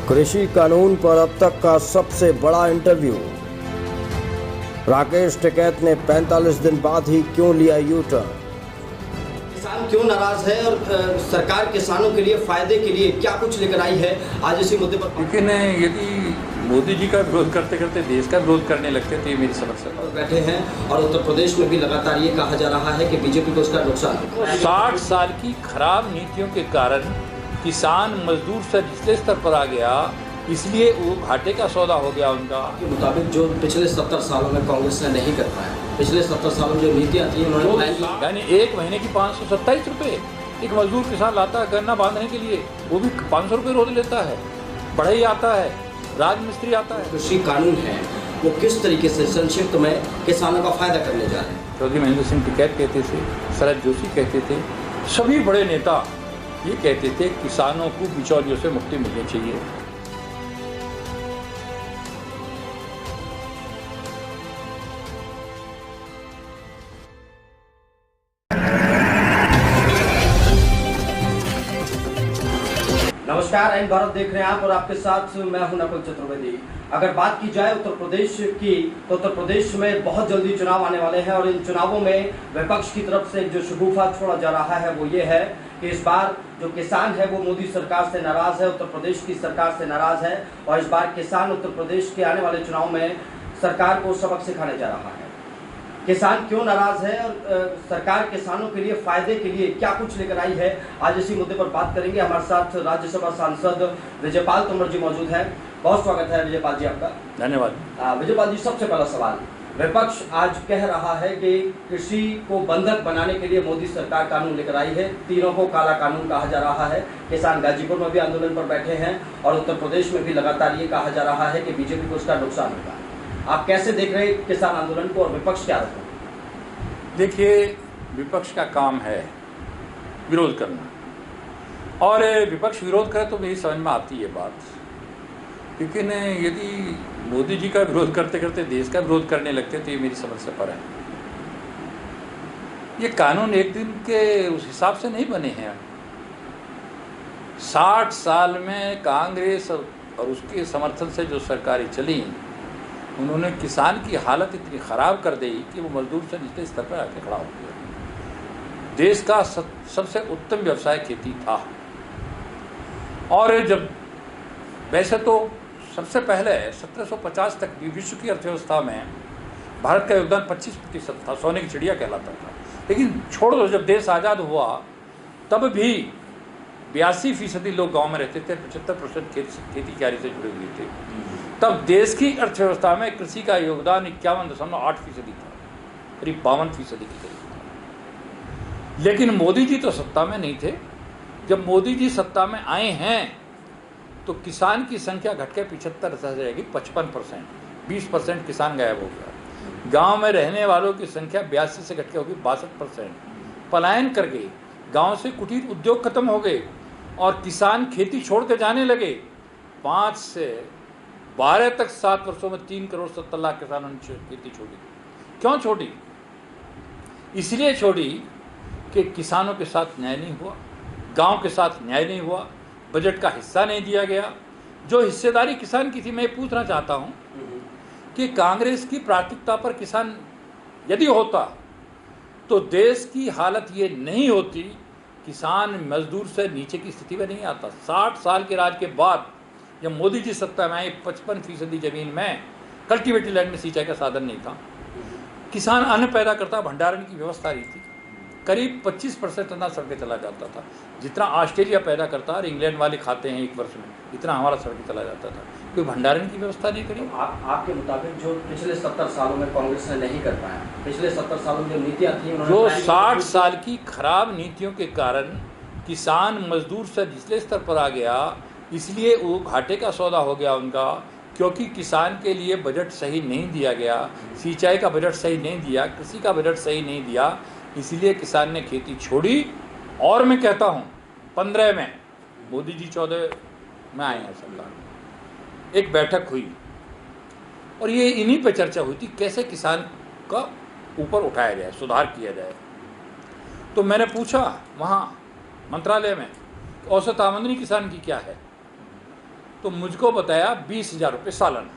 कृषि कानून पर अब तक का सबसे बड़ा इंटरव्यू। राकेश टिकैत ने 45 दिन बाद ही क्यों लिया यू टर्न। किसान क्यों नाराज है और सरकार किसानों के लिए फायदे के लिए क्या कुछ लेकर आई है, आज इसी मुद्दे पर। लेकिन यदि मोदी जी का विरोध करते करते देश का विरोध करने लगते तो ये मेरी समस्या बैठे हैं और उत्तर प्रदेश में भी लगातार ये कहा जा रहा है कि बीजेपी को इसका नुकसान है। 60 साल की खराब नीतियों के कारण किसान मजदूर से निचले स्तर पर आ गया, इसलिए वो घाटे का सौदा हो गया उनका। के मुताबिक जो पिछले 70 सालों में कांग्रेस ने नहीं कर पाया, पिछले 70 सालों में जो नीतियाँ थी उन्होंने यानी एक महीने की 527 रुपये एक मजदूर किसान लाता है गन्ना बांधने के लिए, वो भी 500 रुपये रोज लेता है। बढ़ई आता है, राजमिस्त्री आता है। कृषि कानून है वो किस तरीके से संक्षिप्त में किसानों का फायदा करने जा रहे हैं। चौधरी महेंद्र सिंह टिकैत कहते थे, शरद जोशी कहते थे, सभी बड़े नेता ये कहते थे किसानों को बिचौलियों से मुक्ति मिलनी चाहिए। नमस्कार, आइन भारत देख रहे हैं आप और आपके साथ मैं हूं नकुल चतुर्वेदी। अगर बात की जाए उत्तर प्रदेश की तो उत्तर प्रदेश में बहुत जल्दी चुनाव आने वाले हैं और इन चुनावों में विपक्ष की तरफ से जो शगुफा छोड़ा जा रहा है वो ये है कि इस बार जो किसान है वो मोदी सरकार से नाराज है, उत्तर प्रदेश की सरकार से नाराज है और इस बार किसान उत्तर प्रदेश के आने वाले चुनाव में सरकार को सबक सिखाने जा रहा है। किसान क्यों नाराज है और सरकार किसानों के लिए फायदे के लिए क्या कुछ लेकर आई है, आज इसी मुद्दे पर बात करेंगे। हमारे साथ राज्यसभा सांसद विजयपाल तोमर जी मौजूद हैं। बहुत स्वागत है विजयपाल जी आपका। धन्यवाद। विजयपाल जी, सबसे पहला सवाल, विपक्ष आज कह रहा है कि कृषि को बंधक बनाने के लिए मोदी सरकार कानून लेकर आई है, तीनों को काला कानून कहा जा रहा है। किसान गाजीपुर में भी आंदोलन पर बैठे हैं और उत्तर प्रदेश में भी लगातार ये कहा जा रहा है कि बीजेपी को इसका नुकसान होगा। आप कैसे देख रहे हैं किसान आंदोलन को और विपक्ष क्या रखा? देखिए, विपक्ष का काम है विरोध करना और विपक्ष विरोध करे तो मेरी समझ में आती है बात। लेकिन यदि मोदी जी का विरोध करते करते देश का विरोध करने लगते तो ये मेरी समझ से पर है। ये कानून एक दिन के उस हिसाब से नहीं बने हैं। 60 साल में कांग्रेस और उसके समर्थन से जो सरकारें चली, उन्होंने किसान की हालत इतनी ख़राब कर दी कि वो मजदूर से निचले स्तर पर आके खड़ा हो गया। देश का सबसे उत्तम व्यवसाय खेती था और जब वैसे तो सबसे पहले 1750 तक विश्व की अर्थव्यवस्था में भारत का योगदान 25% था, सोने की चिड़िया कहलाता था। लेकिन छोड़ दो, जब देश आज़ाद हुआ तब भी 82% लोग गाँव में रहते थे, 75% खेती कियारी से जुड़े हुए थे। तब देश की अर्थव्यवस्था में कृषि का योगदान 51.8% था, करीब 52% के करीब था। लेकिन मोदी जी तो सत्ता में नहीं थे। जब मोदी जी सत्ता में आए हैं तो किसान की संख्या घटकर 75 रह जाएगी, 55%, 20% किसान गायब हो गया। गांव में रहने वालों की संख्या 82 से घटकर होगी 62%। पलायन कर गई, गांव से कुटीर उद्योग खत्म हो गए और किसान खेती छोड़ के जाने लगे। 5 से 12 तक 7 वर्षों में 3 करोड़ 70 लाख किसानों ने खेती छोड़ी। क्यों छोड़ी? इसलिए छोड़ी कि किसानों के साथ न्याय नहीं हुआ, गांव के साथ न्याय नहीं हुआ, बजट का हिस्सा नहीं दिया गया। जो हिस्सेदारी किसान की थी, मैं पूछना चाहता हूं कि कांग्रेस की प्राथमिकता पर किसान यदि होता तो देश की हालत ये नहीं होती। किसान मजदूर से नीचे की स्थिति में नहीं आता। 60 साल के राज के बाद जब मोदी जी सत्ता में आए, 55% जमीन में कल्टीवेटेड लैंड में सिंचाई का साधन नहीं था। किसान अन्न पैदा करता, भंडारण की व्यवस्था नहीं थी। करीब 25% अनाज सड़के चला जाता था। जितना ऑस्ट्रेलिया पैदा करता और इंग्लैंड वाले खाते हैं एक वर्ष में, इतना हमारा सड़के चला जाता था। कोई भंडारण की व्यवस्था नहीं करी। आपके मुताबिक जो पिछले 70 सालों में कांग्रेस ने नहीं कर पाया, पिछले 70 सालों में जो नीतियाँ थी, जो 60 साल की खराब नीतियों के कारण किसान मजदूर से निचले स्तर पर आ गया, इसलिए वो घाटे का सौदा हो गया उनका। क्योंकि किसान के लिए बजट सही नहीं दिया गया, सिंचाई का बजट सही नहीं दिया, कृषि का बजट सही नहीं दिया, इसलिए किसान ने खेती छोड़ी। और मैं कहता हूँ 15 में मोदी जी 14 में आए हैं सरकार, एक बैठक हुई और ये इन्हीं पे चर्चा हुई थी कैसे किसान का ऊपर उठाया जाए, सुधार किया जाए। तो मैंने पूछा वहाँ मंत्रालय में औसत आमदनी किसान की क्या है, तो मुझको बताया 20,000 रुपये सालाना।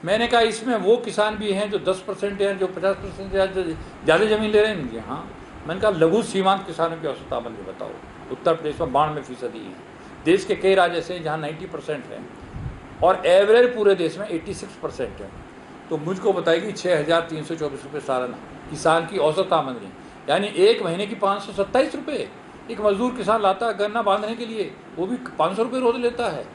मैंने कहा इसमें वो किसान भी हैं जो 10% हैं, जो 50% या जो ज़्यादा ज़मीन ले रहे हैं इनके। हाँ, मैंने कहा लघु सीमांत किसानों की औसत आमदनी बताओ। उत्तर प्रदेश में 92% है। देश के कई राज्य ऐसे हैं जहाँ 90% है और एवरेज पूरे देश में 86% है। तो मुझको बताएगी 6,324 रुपये सालाना किसान की औसत आमदनी, यानी एक महीने की 527 रुपये। एक मजदूर किसान लाता है गन्ना बांधने के लिए, वो भी 500 रुपये रोज लेता है।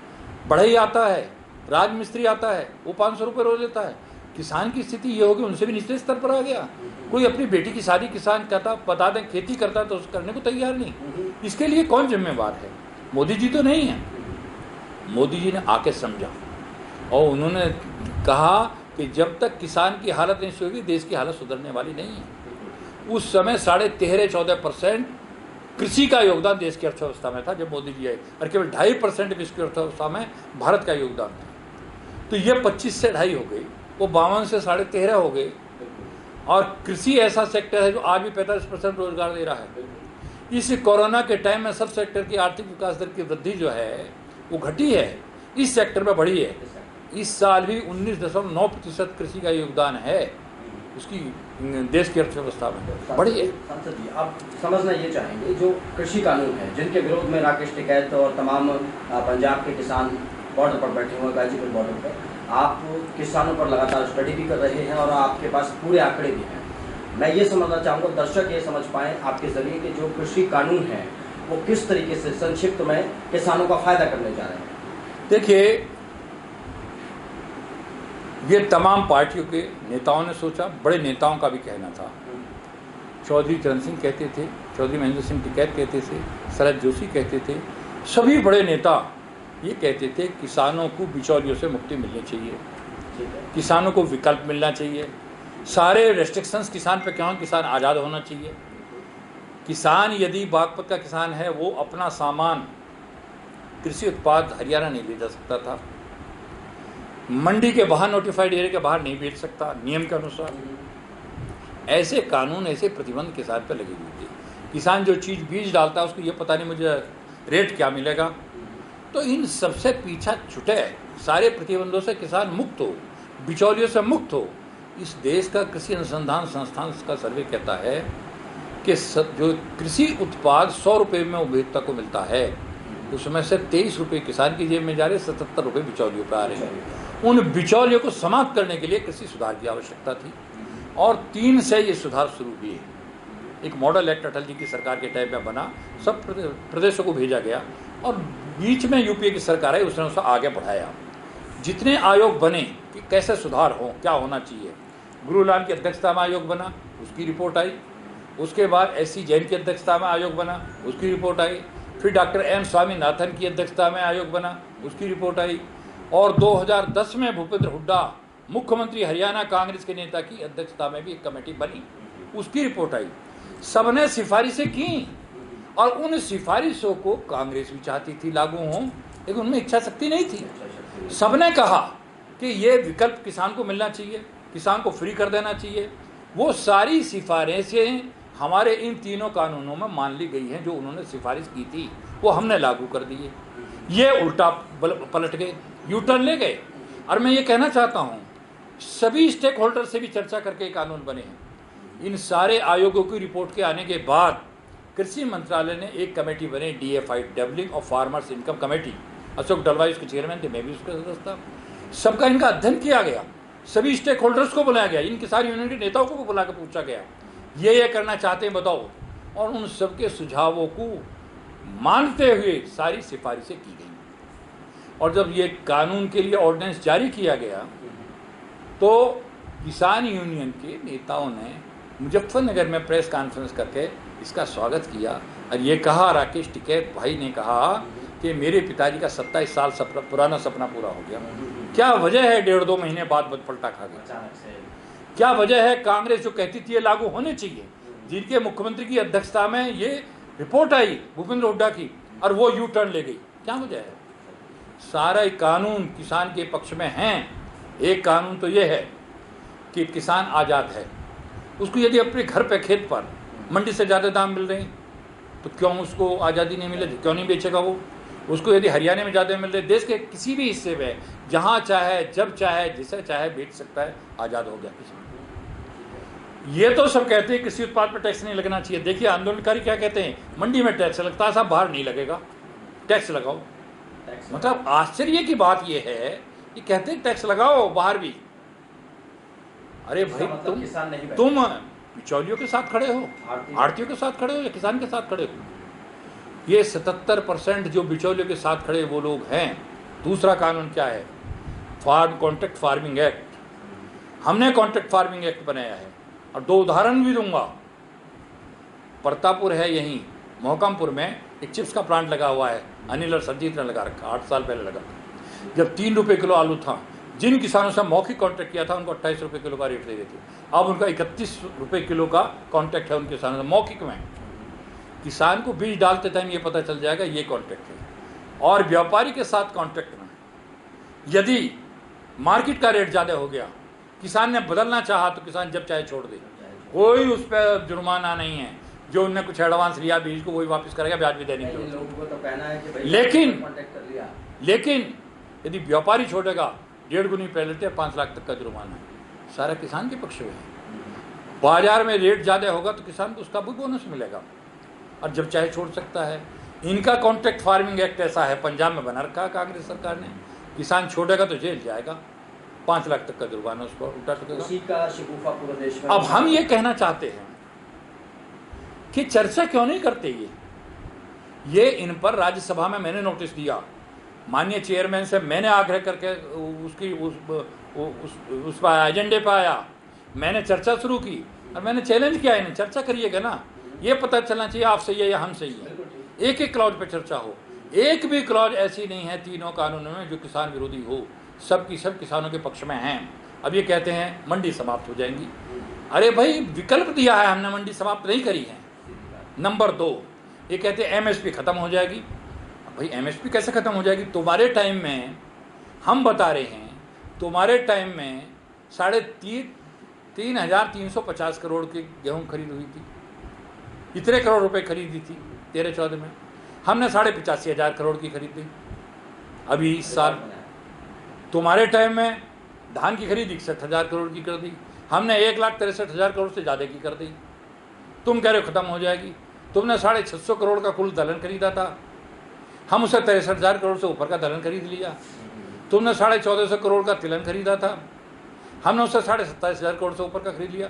बढ़ई आता है, राज मिस्त्री आता है, वो 500 रुपये रोज लेता है। किसान की स्थिति ये होगी, उनसे भी निचले स्तर पर आ गया। कोई अपनी बेटी की शादी किसान कहता, बता दें खेती करता तो करने को तैयार नहीं। इसके लिए कौन जिम्मेवार है? मोदी जी तो नहीं है। मोदी जी ने आके समझा और उन्होंने कहा कि जब तक किसान की हालत नहीं सुधरेगी देश की हालत सुधरने वाली नहीं है। उस समय 13.5-14% कृषि का योगदान देश की अर्थव्यवस्था में था जब मोदी जी आए, और केवल 2.5% विश्व की अर्थव्यवस्था में भारत का योगदान था। तो ये 25 से 2.5 हो गई, वो 52 से 13.5 हो गए। और कृषि ऐसा सेक्टर है जो आज भी 45% रोजगार दे रहा है। इस कोरोना के टाइम में सब सेक्टर की आर्थिक विकास दर की वृद्धि जो है वो घटी है, इस सेक्टर में बढ़ी है। इस साल भी 19.9% कृषि का योगदान है उसकी देश की अर्थव्यवस्था में बढ़ी है। सांसद जी, आप समझना ये चाहेंगे जो कृषि कानून है जिनके विरोध में राकेश टिकैत और तमाम पंजाब के किसान बॉर्डर पर बैठे हुए, गाजीपुर बॉर्डर पर, आप किसानों पर लगातार स्टडी भी कर रहे हैं और आपके पास पूरे आंकड़े भी हैं। मैं ये समझना चाहूँगा, दर्शक ये समझ पाएँ आपके जरिए कि जो कृषि कानून है वो किस तरीके से संक्षिप्त में किसानों का फायदा करने जा रहे हैं। देखिए, ये तमाम पार्टियों के नेताओं ने सोचा, बड़े नेताओं का भी कहना था। चौधरी चरण सिंह कहते थे, चौधरी महेंद्र सिंह टिकैत कहते थे, शरद जोशी कहते थे, सभी बड़े नेता ये कहते थे किसानों को बिचौलियों से मुक्ति मिलनी चाहिए, किसानों को विकल्प मिलना चाहिए, सारे रेस्ट्रिक्शंस किसान पे क्यों, किसान आज़ाद होना चाहिए। किसान यदि बागपत का किसान है वो अपना सामान कृषि उत्पाद हरियाणा नहीं ले जा सकता था, मंडी के बाहर नोटिफाइड एरिया के बाहर नहीं बेच सकता नियम के अनुसार। ऐसे कानून, ऐसे प्रतिबंध किसान पर लगे हुए थे। किसान जो चीज़ बीज डालता है उसको ये पता नहीं मुझे रेट क्या मिलेगा। तो इन सबसे पीछा छुटे, सारे प्रतिबंधों से किसान मुक्त हो, बिचौलियों से मुक्त हो। इस देश का कृषि अनुसंधान संस्थान का सर्वे कहता है कि जो कृषि उत्पाद 100 रुपये में उपभोक्ता को मिलता है उसमें से 23 रुपये किसान की जेब में जा रहे, 77 रुपये बिचौलियों पर आ रहे हैं। उन बिचौलियों को समाप्त करने के लिए कृषि सुधार की आवश्यकता थी और 3 से ये सुधार शुरू हुए। एक मॉडल एक्ट अटल जी की सरकार के टाइम में बना, सब प्रदेशों को भेजा गया और बीच में यूपीए की सरकार आई, उसने उसे आगे बढ़ाया। जितने आयोग बने कि कैसे सुधार हो, क्या होना चाहिए, गुरुलाल की अध्यक्षता में आयोग बना, उसकी रिपोर्ट आई। उसके बाद एससी जैन की अध्यक्षता में आयोग बना, उसकी रिपोर्ट आई। फिर डॉक्टर एम स्वामीनाथन की अध्यक्षता में आयोग बना, उसकी रिपोर्ट आई। और 2010 में भूपेंद्र हुड्डा मुख्यमंत्री हरियाणा कांग्रेस के नेता की अध्यक्षता में भी एक कमेटी बनी, उसकी रिपोर्ट आई। सबने सिफारिशें की और उन सिफारिशों को कांग्रेस भी चाहती थी लागू हों, लेकिन उनमें इच्छा शक्ति नहीं थी। सबने कहा कि ये विकल्प किसान को मिलना चाहिए, किसान को फ्री कर देना चाहिए। वो सारी सिफारिशें हमारे इन तीनों कानूनों में मान ली गई हैं। जो उन्होंने सिफारिश की थी वो हमने लागू कर दिए। ये उल्टा पलट गए, यू टर्न ले गए। और मैं ये कहना चाहता हूँ, सभी स्टेक होल्डर से भी चर्चा करके कानून बने हैं। इन सारे आयोगों की रिपोर्ट के आने के बाद कृषि मंत्रालय ने एक कमेटी बनी, DFI, doubling of farmers income committee. Ashok Dalwai उसके चेयरमैन थे, मैं भी उसका सदस्य था। सबका इनका अध्ययन किया गया, सभी स्टेक होल्डर्स को बुलाया गया, इनकी सारी यूनियन के नेताओं को बुला कर पूछा गया ये करना चाहते हैं बताओ, और उन सबके सुझावों को मानते हुए सारी सिफारिशें की गई। और जब ये कानून के लिए ऑर्डिनेंस जारी किया गया तो किसान यूनियन के नेताओं ने मुजफ्फरनगर में प्रेस कॉन्फ्रेंस करके इसका स्वागत किया और ये कहा, राकेश टिकैत भाई ने कहा कि मेरे पिताजी का 27 साल पुराना सपना पूरा हो गया। क्या वजह है 1.5-2 महीने बाद पलटा खा गया? क्या वजह है? कांग्रेस जो कहती थी ये लागू होने चाहिए, जिनके मुख्यमंत्री की अध्यक्षता में ये रिपोर्ट आई भूपेंद्र हुड्डा की, और वो यू टर्न ले गई। क्या वजह है? सारा कानून किसान के पक्ष में हैं। एक कानून तो ये है कि किसान आज़ाद है, उसको यदि अपने घर पे खेत पर मंडी से ज़्यादा दाम मिल रहे हैं तो क्यों उसको आज़ादी नहीं मिले, क्यों नहीं बेचेगा वो? उसको यदि हरियाणा में ज़्यादा मिल रहे, देश के किसी भी हिस्से में जहाँ चाहे जब चाहे जिसे चाहे बेच सकता है, आज़ाद हो गया किसान। ये तो सब कहते हैं किसी उत्पाद पर टैक्स नहीं लगना चाहिए। देखिए आंदोलनकारी क्या कहते हैं, मंडी में टैक्स लगता है, साहब बाहर नहीं लगेगा, टैक्स लगाओ। मतलब आश्चर्य की बात यह है कि कहते हैं टैक्स लगाओ बाहर भी। अरे भाई तुम बिचौलियों के साथ खड़े हो, आड़तियों के साथ खड़े हो या किसान के साथ खड़े हो? ये 77% जो बिचौलियों के साथ खड़े वो लोग हैं। दूसरा कानून क्या है, फार्म कॉन्ट्रैक्ट फार्मिंग एक्ट। हमने कॉन्ट्रैक्ट फार्मिंग एक्ट बनाया है और 2 उदाहरण भी दूंगा। प्रतापपुर है, यहीं मोहकमपुर में एक चिप्स का प्लांट लगा हुआ है, अनिल और संजीत ने लगा रखा, 8 साल पहले लगा था। जब 3 रुपये किलो आलू था, जिन किसानों से मौखिक कॉन्ट्रैक्ट किया था उनको 28 रुपये किलो का रेट दे देते, अब उनका 31 रुपये किलो का कॉन्ट्रैक्ट है उन किसानों से मौखिक में। किसान को बीज डालते टाइम ये पता चल जाएगा ये कॉन्ट्रैक्ट है। और व्यापारी के साथ कॉन्ट्रैक्ट में यदि मार्केट का रेट ज़्यादा हो गया, किसान ने बदलना चाहा तो किसान जब चाहे छोड़ दे, कोई उस पर जुर्माना नहीं है। जो उनने कुछ एडवांस लिया बीज को वही वापस करेगा, ब्याज भी देने की जरूरत है। लेकिन यदि व्यापारी छोड़ेगा 1.5 गुनी पेनल्टी, 5 लाख तक का जुर्माना है। सारा किसान के पक्ष में है। बाजार में रेट ज़्यादा होगा तो किसान को उसका भी बोनस मिलेगा और जब चाहे छोड़ सकता है। इनका कॉन्ट्रैक्ट फार्मिंग एक्ट ऐसा है, पंजाब में बना रखा कांग्रेस सरकार ने, किसान छोड़ेगा तो जेल जाएगा, 5 लाख तक का जुर्माना उस पर उल्टा सकेगा। उसी का शिकूफा पूरे देश में। अब हम ये कहना चाहते हैं कि चर्चा क्यों नहीं करते ये इन पर राज्यसभा में मैंने नोटिस दिया, माननीय चेयरमैन से मैंने आग्रह करके उसकी उस पर एजेंडे पर आया, मैंने चर्चा शुरू की और मैंने चैलेंज किया इन्हें, चर्चा करिएगा ना, ये पता चलना चाहिए आप सही है या हम सही है। एक एक क्लॉज पे चर्चा हो, एक भी क्लॉज ऐसी नहीं है तीनों कानूनों में जो किसान विरोधी हो, सब की सब किसानों के पक्ष में हैं। अब ये कहते हैं मंडी समाप्त हो जाएंगी। अरे भाई विकल्प दिया है हमने, मंडी समाप्त नहीं करी है। नंबर 2, ये कहते हैं एमएसपी खत्म हो जाएगी। भाई एमएसपी कैसे खत्म हो जाएगी? तुम्हारे टाइम में, हम बता रहे हैं, तुम्हारे टाइम में 3,350 करोड़ की गेहूं खरीद हुई थी, इतने करोड़ रुपए खरीदी थी 13-14 में। हमने 85,500 करोड़ की खरीदी अभी इस साल। तुम्हारे टाइम में धान की खरीद 61,000 करोड़ की कर दी, हमने 1,63,000 करोड़ से ज़्यादा की कर दी। तुम कह रहे हो खत्म हो जाएगी। तुमने 650 करोड़ का कुल दलहन खरीदा था, हम उसे 63,000 करोड़ से ऊपर का दलहन खरीद लिया। तुमने 1450 करोड़ का तिलहन खरीदा था, हमने उसे 27,500 करोड़ से ऊपर का खरीद लिया।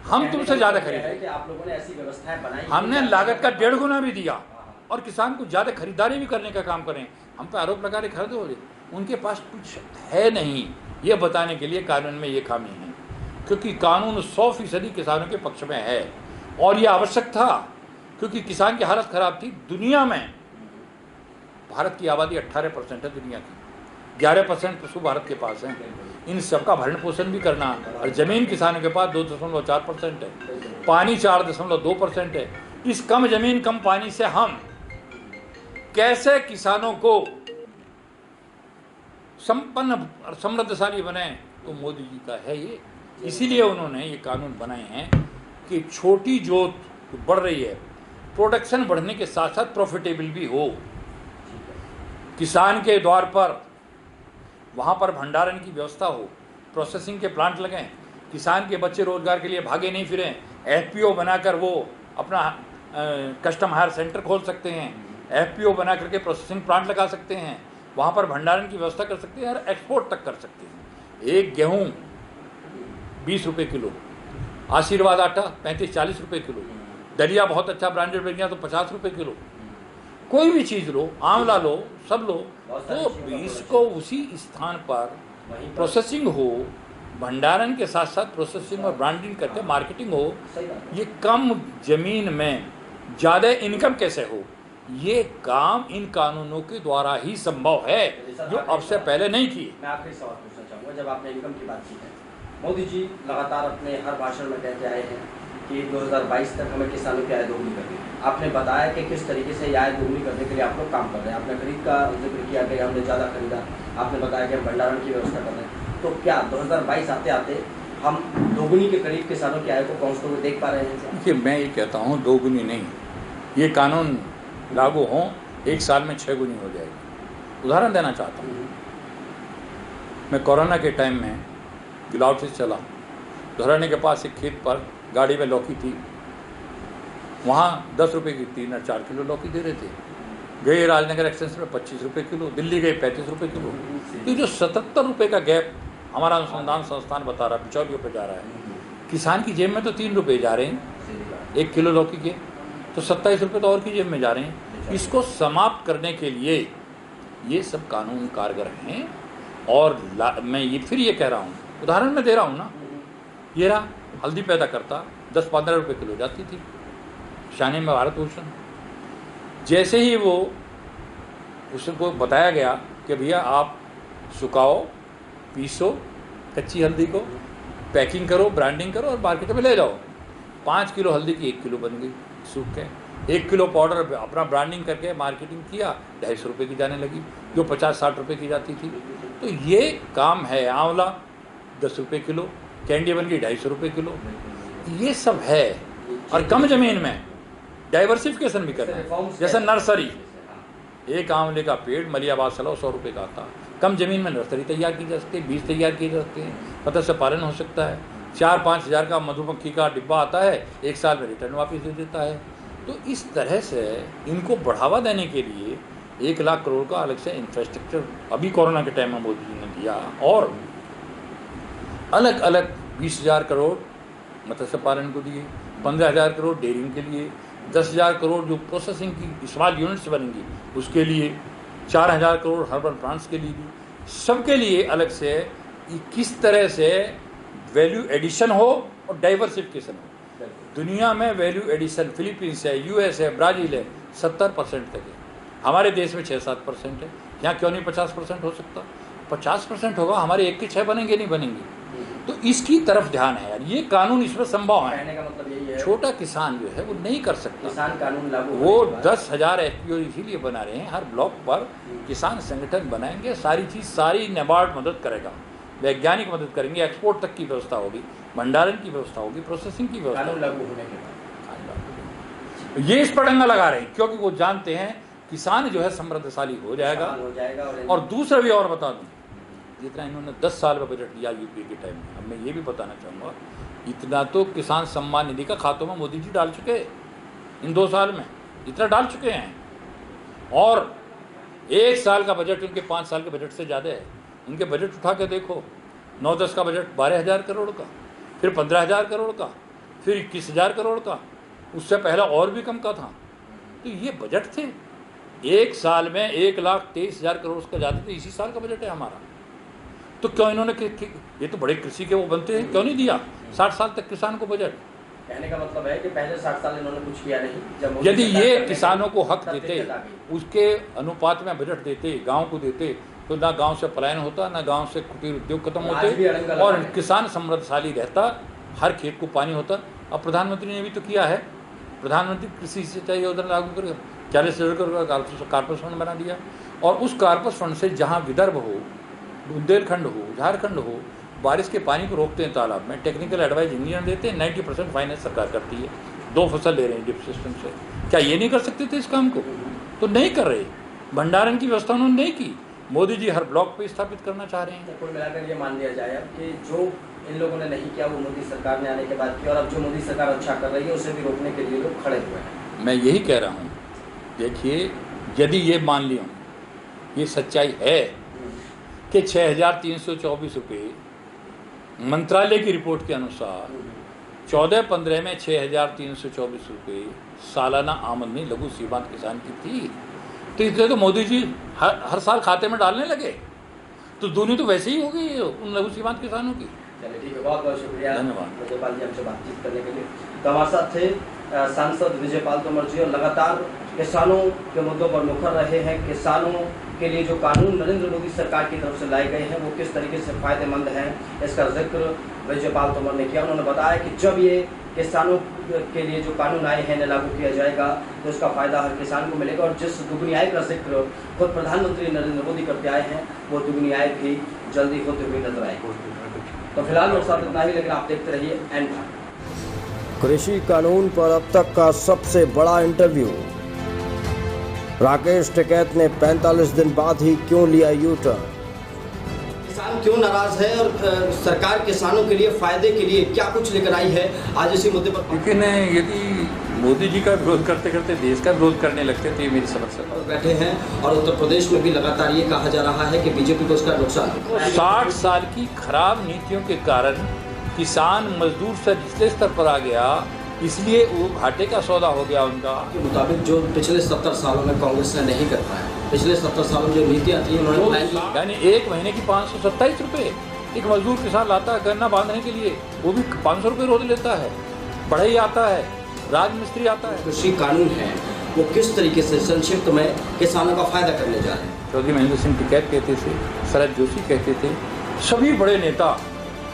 हम तुमसे ज़्यादा खरीदे। आप लोगों ने ऐसी व्यवस्थाएं बनाई, हमने लागत का 1.5 गुना भी दिया और किसान को ज़्यादा खरीदारी भी करने का काम करें। हम पे आरोप लगा रहे खरीदोगे, उनके पास कुछ है नहीं, ये बताने के लिए कानून में ये खामी है, क्योंकि कानून 100% किसानों के पक्ष में है और ये आवश्यक था, क्योंकि किसान की हालत खराब थी। दुनिया में भारत की आबादी 18% है दुनिया की, 11% पशु भारत के पास है। इन सबका भरण पोषण भी करना, और ज़मीन किसानों के पास 2.4% है, पानी 4.2% है। इस कम ज़मीन कम पानी से हम कैसे किसानों को संपन्न और समृद्धशाली बनाएं? तो मोदी जी का है ये, इसीलिए उन्होंने ये कानून बनाए हैं कि छोटी जोत बढ़ रही है, प्रोडक्शन बढ़ने के साथ साथ प्रॉफिटेबल भी हो। किसान के द्वार पर वहाँ पर भंडारण की व्यवस्था हो, प्रोसेसिंग के प्लांट लगें, किसान के बच्चे रोजगार के लिए भागे नहीं फिरें। एफपीओ बनाकर वो अपना कस्टम हायर सेंटर खोल सकते हैं, एफपीओ बना करके प्रोसेसिंग प्लांट लगा सकते हैं, वहाँ पर भंडारण की व्यवस्था कर सकते हैं और एक्सपोर्ट तक कर सकते हैं। एक गेहूँ 20 रुपये किलो, आशीर्वाद आटा 35-40 रुपये किलो, दलिया बहुत अच्छा ब्रांडेड बन गया तो 50 रुपये किलो। कोई भी चीज़ लो, आंवला लो, सब लो, तो बीज को उसी स्थान पर प्रोसेसिंग हो, भंडारण के साथ साथ प्रोसेसिंग और ब्रांडिंग करके मार्केटिंग हो। ये कम ज़मीन में ज़्यादा इनकम कैसे हो, ये काम इन कानूनों के द्वारा ही संभव है, जो अब से पहले नहीं किए। मैं आखिरी सवाल पूछना चाहूँगा, जब आपने इनकम की बात की है, मोदी जी लगातार अपने हर भाषण में कहते आए हैं कि 2022 तक हमें किसानों की आय दोगुनी करनी है। आपने बताया कि किस तरीके से आय दोगुनी करने के लिए आप लोग काम कर रहे हैं। आपने खरीद का जिक्र किया कि हमने ज़्यादा खरीदा, आपने बताया कि हम भंडारण की व्यवस्था कर रहे हैं। तो क्या 2022 आते आते हम दोगुनी के करीब किसानों की आय को पहुँचते हुए देख पा रहे हैं? देखिए, मैं ये कहता हूँ दोगुनी नहीं, ये कानून लागू हों 1 साल में 6 गुनी हो जाएगी। उदाहरण देना चाहता हूँ, मैं कोरोना के टाइम में गिलावट से चला, धोरानी के पास एक खेत पर गाड़ी में लौकी थी, वहाँ 10 रुपये की 3 और 4 किलो लौकी दे रहे थे। गए राजनगर एक्सटेंशन में 25 रुपये किलो, दिल्ली गए 35 रुपये किलो। तो जो 77 रुपये का गैप हमारा अनुसंधान संस्थान बता रहा है बिचौलियों पे जा रहा है, किसान की जेब में तो 3 रुपये जा रहे हैं 1 किलो लौकी के, तो 27 रुपये तो और की जेब में जा रहे हैं। इसको समाप्त करने के लिए ये सब कानून कारगर हैं। और मैं ये फिर ये कह रहा हूँ, उदाहरण मैं दे रहा हूँ ना, ये रहा हल्दी पैदा करता 10-15 रुपये किलो जाती थी शानी में भारत भूषण। जैसे ही वो उसको बताया गया कि भैया आप सुखाओ, पीसो कच्ची हल्दी को, पैकिंग करो, ब्रांडिंग करो और मार्केट में ले जाओ, 5 किलो हल्दी की 1 किलो बन गई सूख के। 1 किलो पाउडर अपना ब्रांडिंग करके मार्केटिंग किया, 250 रुपये की जाने लगी, जो 50-60 रुपये की जाती थी। तो ये काम है। आंवला 10 रुपये किलो, कैंडी बन गई 250 रुपये किलो। ये सब है। और कम ज़मीन में डाइवर्सिफिकेशन भी करना है, जैसे नर्सरी। एक आंवले का पेड़ मलियाबाद से 100 रुपये का आता, कम ज़मीन में नर्सरी तैयार की जा सकती है, बीज तैयार किए जा सकते हैं, मत्स्य पालन हो सकता है। 4-5 हज़ार का मधुमक्खी का डिब्बा आता है, 1 साल में रिटर्न वापस दे देता है। तो इस तरह से इनको बढ़ावा देने के लिए 1 लाख करोड़ का अलग से इंफ्रास्ट्रक्चर अभी कोरोना के टाइम में मोदी जी ने दिया, और अलग अलग 20,000 करोड़ मत्स्य पालन को दिए, 15,000 करोड़ डेयरिंग के लिए, 10,000 करोड़ जो प्रोसेसिंग की स्मॉल यूनिट्स बनेंगी उसके लिए, 4,000 करोड़ हर्बल प्लांट्स के लिए भी, सबके लिए अलग से किस तरह से वैल्यू एडिशन हो और डाइवर्सिफिकेशन हो। दुनिया में वैल्यू एडिशन फिलीपींस है, यूएस है, ब्राज़ील है, 70% तक है। हमारे देश में 6-7% है। यहाँ क्यों नहीं 50% हो सकता? 50% होगा, हमारे 1 के 6 बनेंगे नहीं बनेंगे। तो इसकी तरफ ध्यान है यार, ये कानून इसमें संभव है। कहने का मतलब यही है, छोटा किसान जो है वो नहीं कर सकता। किसान कानून लागू, वो 10,000 FPO इसीलिए बना रहे हैं, हर ब्लॉक पर किसान संगठन बनाएंगे, सारी चीज़ सारी नाबार्ड मदद करेगा, वैज्ञानिक मदद करेंगे, एक्सपोर्ट तक की व्यवस्था होगी, भंडारण की व्यवस्था होगी, प्रोसेसिंग की व्यवस्था कानून लागू होने के बाद। ये इस पर डंगा लगा रहे हैं क्योंकि वो जानते हैं किसान जो है समृद्धशाली हो जाएगा। और दूसरा भी और बता दूं, जितना इन्होंने 10 साल में बजट लिया यूपीए के टाइम में, अब मैं ये भी बताना चाहूँगा, इतना तो किसान सम्मान निधि का खातों में मोदी जी डाल चुके हैं इन 2 साल में, इतना डाल चुके हैं। और 1 साल का बजट उनके 5 साल के बजट से ज़्यादा है। उनके बजट उठा के देखो, 9-10 का बजट 12,000 करोड़ का, फिर 15,000 करोड़ का, फिर 21,000 करोड़ का, उससे पहले और भी कम का था। तो ये बजट थे 1 साल में 1,23,000 करोड़ का ज़्यादा, तो इसी साल का बजट है हमारा। तो क्यों इन्होंने ये तो बड़े कृषि के वो बनते हैं, क्यों नहीं दिया 60 साल तक किसान को बजट? कहने का मतलब है कि पहले 60 साल इन्होंने कुछ किया नहीं। जब यदि ये किसानों को हक देते, उसके अनुपात में बजट देते, गांव को देते, तो ना गांव से पलायन होता, ना गांव से कुटीर उद्योग खत्म होते, और किसान समृद्धशाली रहता, हर खेत को पानी होता। अब प्रधानमंत्री ने भी तो किया है, प्रधानमंत्री कृषि सिंचाई योजना लागू कर 40,000 करोड़ का कार्पस फंड बना दिया। और उस कार्पस फंड से जहाँ विदर्भ हो, बुंदेलखंड हो, झारखंड हो, बारिश के पानी को रोकते हैं तालाब में, टेक्निकल एडवाइस इंजीनियर देते हैं, 90% फाइनेंस सरकार करती है, 2 फसल ले रहे हैं डिप सिस्टम से। क्या ये नहीं कर सकते थे इस काम को? तो नहीं कर रहे। भंडारण की व्यवस्था उन्होंने नहीं की, मोदी जी हर ब्लॉक पे स्थापित करना चाह रहे हैं। कुल मिलाकर ये मान लिया जाए अब कि जो इन लोगों ने नहीं किया वो मोदी सरकार ने आने के बाद किया, और अब जो मोदी सरकार अच्छा कर रही है उसे भी रोकने के लिए लोग खड़े हुए हैं। मैं यही कह रहा हूँ, देखिए यदि ये मान लिया, ये सच्चाई है कि 6,324 रुपये मंत्रालय की रिपोर्ट के अनुसार 14-15 में 6,324 रुपये सालाना आमदनी लघु सीमांत किसान की थी। तो इसलिए तो मोदी जी हर साल खाते में डालने लगे, तो दूनी तो वैसे ही हो गई उन लघु सीमांत किसानों की। चलिए ठीक है, बहुत बहुत शुक्रिया धन्यवाद विजयपाल जी हमसे बातचीत करने के लिए। तो हमारे साथ थे सांसद विजयपाल तोमर जी, और लगातार किसानों के मुद्दों पर मुखर रहे हैं। किसानों के लिए जो कानून नरेंद्र मोदी सरकार की तरफ से लाए गए हैं वो किस तरीके से फ़ायदेमंद हैं, इसका जिक्र विजयपाल तोमर ने किया। उन्होंने बताया कि जब ये किसानों के लिए जो कानून आए हैं लागू किया जाएगा तो इसका फ़ायदा हर किसान को मिलेगा, और जिस दुगनी आय का जिक्र खुद प्रधानमंत्री नरेंद्र मोदी करते आए हैं वो दुगनी आय भी जल्दी होते हुए नजर आएगी। तो फिलहाल मेरे साथ इतना ही, लेकिन आप देखते रहिए एन भारत। कृषि कानून पर अब तक का सबसे बड़ा इंटरव्यू। राकेश टिकैत ने 45 दिन बाद ही क्यों लिया यू टर्न? किसान क्यों नाराज है और सरकार किसानों के लिए फायदे के लिए क्या कुछ लेकर आई है, आज इसी मुद्दे पर। लेकिन यदि मोदी जी का विरोध करते करते देश का विरोध करने लगते तो ये मेरी समस्या। बैठे हैं और उत्तर प्रदेश में भी लगातार ये कहा जा रहा है कि बीजेपी को उसका नुकसान है। 60 साल की खराब नीतियों के कारण किसान मजदूर से निचले स्तर पर आ गया, इसलिए वो घाटे का सौदा हो गया उनका। के मुताबिक जो पिछले 70 सालों में कांग्रेस ने नहीं कर पाया, पिछले 70 सालों में जो नीतियाँ थी उन्होंने यानी एक महीने की 527 रुपये एक मजदूर किसान लाता है गन्ना बांधने के लिए, वो भी 500 रुपये रोज लेता है। बढ़ई आता है, राजमिस्त्री आता है। कृषि कानून है वो किस तरीके से संक्षिप्त में किसानों का फायदा करने जा रहे हैं? चौधरी महेंद्र सिंह टिकैत कहते थे, शरद जोशी कहते थे, सभी बड़े नेता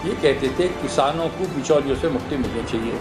ये कहते थे किसानों को बिचौलियों से मुक्ति मिलनी चाहिए।